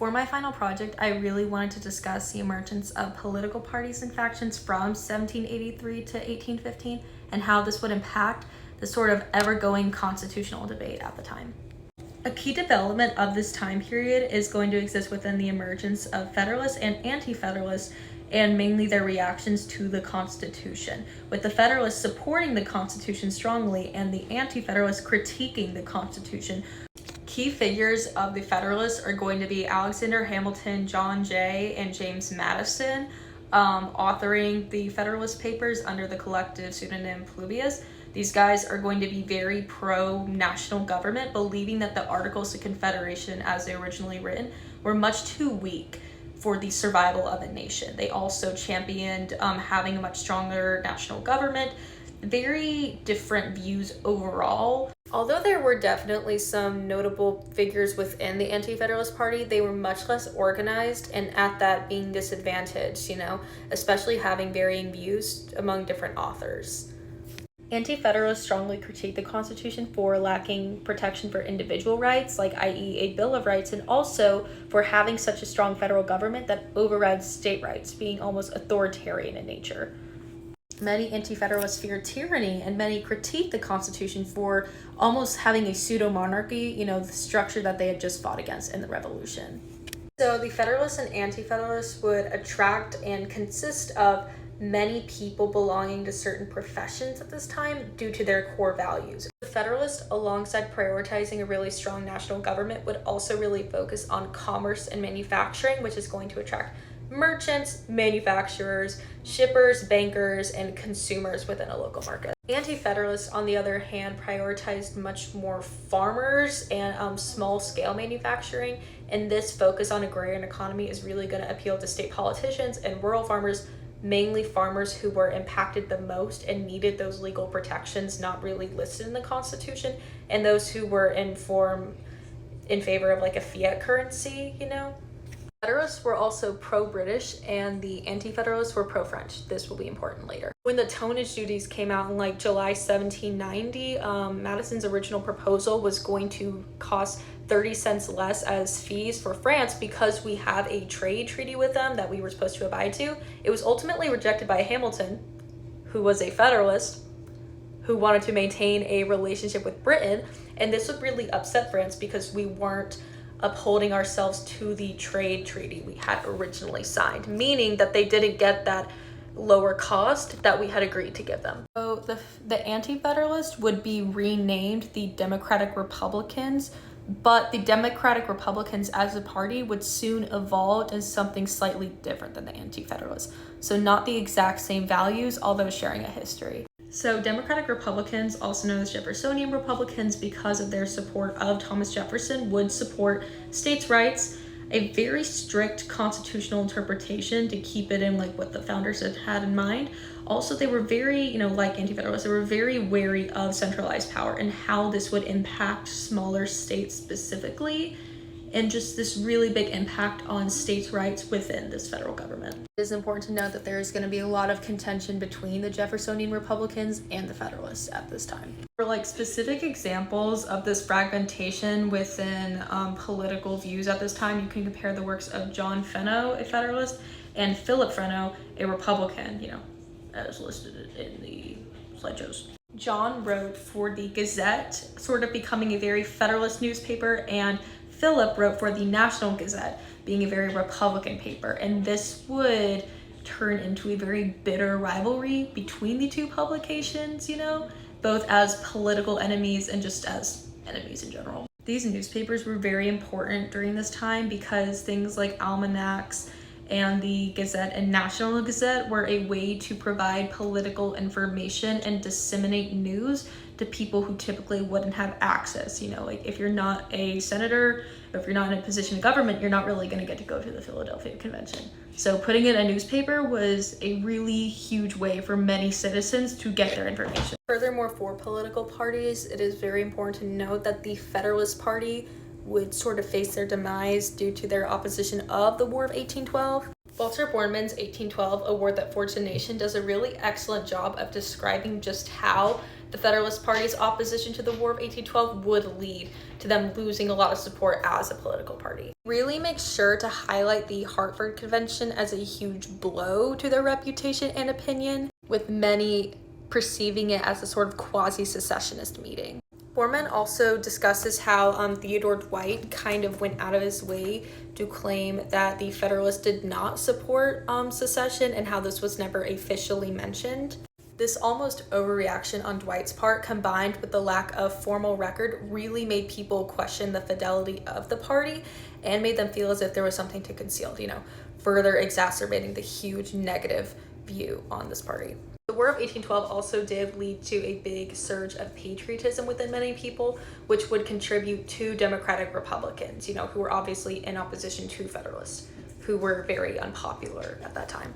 For my final project, I really wanted to discuss the emergence of political parties and factions from 1783 to 1815 and how this would impact the sort of ever-going constitutional debate at the time. A key development of this time period is going to exist within the emergence of Federalists and Anti-Federalists, and mainly their reactions to the Constitution, with the Federalists supporting the Constitution strongly and the Anti-Federalists critiquing the Constitution. Key figures of the Federalists are going to be Alexander Hamilton, John Jay, and James Madison, authoring the Federalist Papers under the collective pseudonym Pluvius. These guys are going to be very pro-national government, believing that the Articles of Confederation, as they were originally written, were much too weak for the survival of a nation. They also championed having a much stronger national government. Very different views overall. Although there were definitely some notable figures within the Anti-Federalist Party, they were much less organized and at that being disadvantaged, especially having varying views among different authors. Anti-Federalists strongly critiqued the Constitution for lacking protection for individual rights, like i.e. a Bill of Rights, and also for having such a strong federal government that overrides state rights, being almost authoritarian in nature. Many Anti-Federalists feared tyranny, and many critiqued the Constitution for almost having a pseudo-monarchy, the structure that they had just fought against in the Revolution. So the Federalists and Anti-Federalists would attract and consist of many people belonging to certain professions at this time due to their core values. The Federalists, alongside prioritizing a really strong national government, would also really focus on commerce and manufacturing, which is going to attract merchants, manufacturers, shippers, bankers, and consumers within a local market. Anti-Federalists, on the other hand, prioritized much more farmers and small-scale manufacturing, and this focus on agrarian economy is really going to appeal to state politicians and rural farmers, mainly farmers who were impacted the most and needed those legal protections not really listed in the Constitution, and those who were in favor of like a fiat currency, Federalists were also pro-British and the Anti-Federalists were pro-French. This will be important later. When the tonnage duties came out in July 1790, Madison's original proposal was going to cost 30 cents less as fees for France because we have a trade treaty with them that we were supposed to abide to. It was ultimately rejected by Hamilton, who was a Federalist, who wanted to maintain a relationship with Britain, and this would really upset France because we weren't upholding ourselves to the trade treaty we had originally signed, meaning that they didn't get that lower cost that we had agreed to give them. So the Anti-Federalists would be renamed the Democratic Republicans, but the Democratic Republicans as a party would soon evolve into something slightly different than the Anti-Federalists. So not the exact same values, although sharing a history. So Democratic Republicans, also known as Jeffersonian Republicans, because of their support of Thomas Jefferson, would support states' rights, a very strict constitutional interpretation to keep it in what the founders had in mind. Also, they were very, like Anti-Federalists, they were very wary of centralized power and how this would impact smaller states specifically, and just this really big impact on states' rights within this federal government. It is important to note that there is going to be a lot of contention between the Jeffersonian Republicans and the Federalists at this time. For specific examples of this fragmentation within political views at this time, you can compare the works of John Fenno, a Federalist, and Philip Fenno, a Republican, as listed in the slideshows. John wrote for the Gazette, sort of becoming a very Federalist newspaper, and Philip wrote for the National Gazette, being a very Republican paper, and this would turn into a very bitter rivalry between the two publications, both as political enemies and just as enemies in general. These newspapers were very important during this time because things like almanacs and the Gazette and National Gazette were a way to provide political information and disseminate news to people who typically wouldn't have access. If you're not a senator, or if you're not in a position of government, you're not really going to get to go to the Philadelphia Convention. So putting in a newspaper was a really huge way for many citizens to get their information. Furthermore, for political parties, it is very important to note that the Federalist Party would sort of face their demise due to their opposition of the War of 1812. Walter Borman's 1812, A War That Forged a Nation, does a really excellent job of describing just how The Federalist Party's opposition to the War of 1812 would lead to them losing a lot of support as a political party. Really make sure to highlight the Hartford Convention as a huge blow to their reputation and opinion, with many perceiving it as a sort of quasi-secessionist meeting. Borman also discusses how Theodore Dwight kind of went out of his way to claim that the Federalists did not support secession, and how this was never officially mentioned. This almost overreaction on Dwight's part, combined with the lack of formal record, really made people question the fidelity of the party and made them feel as if there was something to conceal, further exacerbating the huge negative view on this party. The War of 1812 also did lead to a big surge of patriotism within many people, which would contribute to Democratic Republicans, who were obviously in opposition to Federalists, who were very unpopular at that time.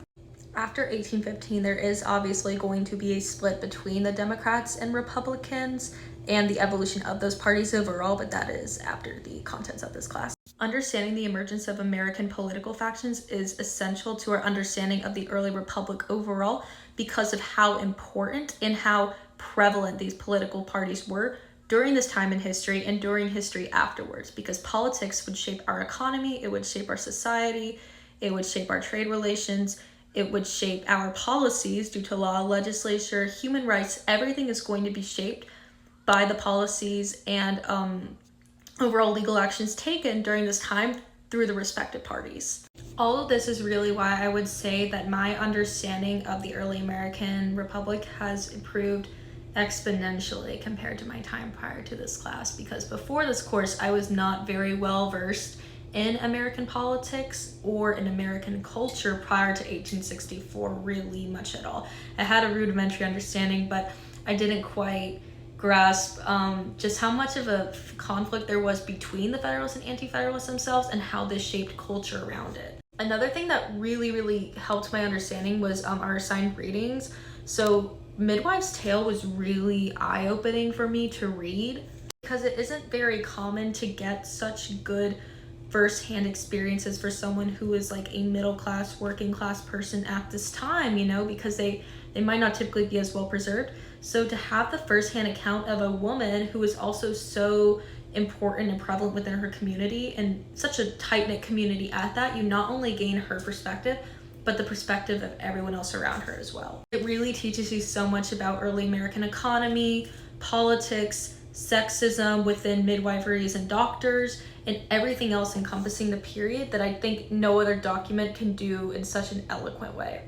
After 1815, there is obviously going to be a split between the Democrats and Republicans and the evolution of those parties overall, but that is after the contents of this class. Understanding the emergence of American political factions is essential to our understanding of the early republic overall, because of how important and how prevalent these political parties were during this time in history and during history afterwards, because politics would shape our economy, it would shape our society, it would shape our trade relations, it would shape our policies due to law, legislature, human rights. Everything is going to be shaped by the policies and overall legal actions taken during this time through the respective parties. All of this is really why I would say that my understanding of the early American Republic has improved exponentially compared to my time prior to this class, because before this course I was not very well versed in American politics or in American culture prior to 1864 really much at all. I had a rudimentary understanding, but I didn't quite grasp just how much of a conflict there was between the Federalists and Anti-Federalists themselves and how this shaped culture around it. Another thing that really helped my understanding was our assigned readings. So Midwife's Tale was really eye-opening for me to read, because it isn't very common to get such good first-hand experiences for someone who is like a middle-class, working-class person at this time, because they might not typically be as well preserved. So to have the first-hand account of a woman who is also so important and prevalent within her community, and such a tight-knit community at that, you not only gain her perspective, but the perspective of everyone else around her as well. It really teaches you so much about early American economy, politics, sexism within midwiferys and doctors, and everything else encompassing the period that I think no other document can do in such an eloquent way.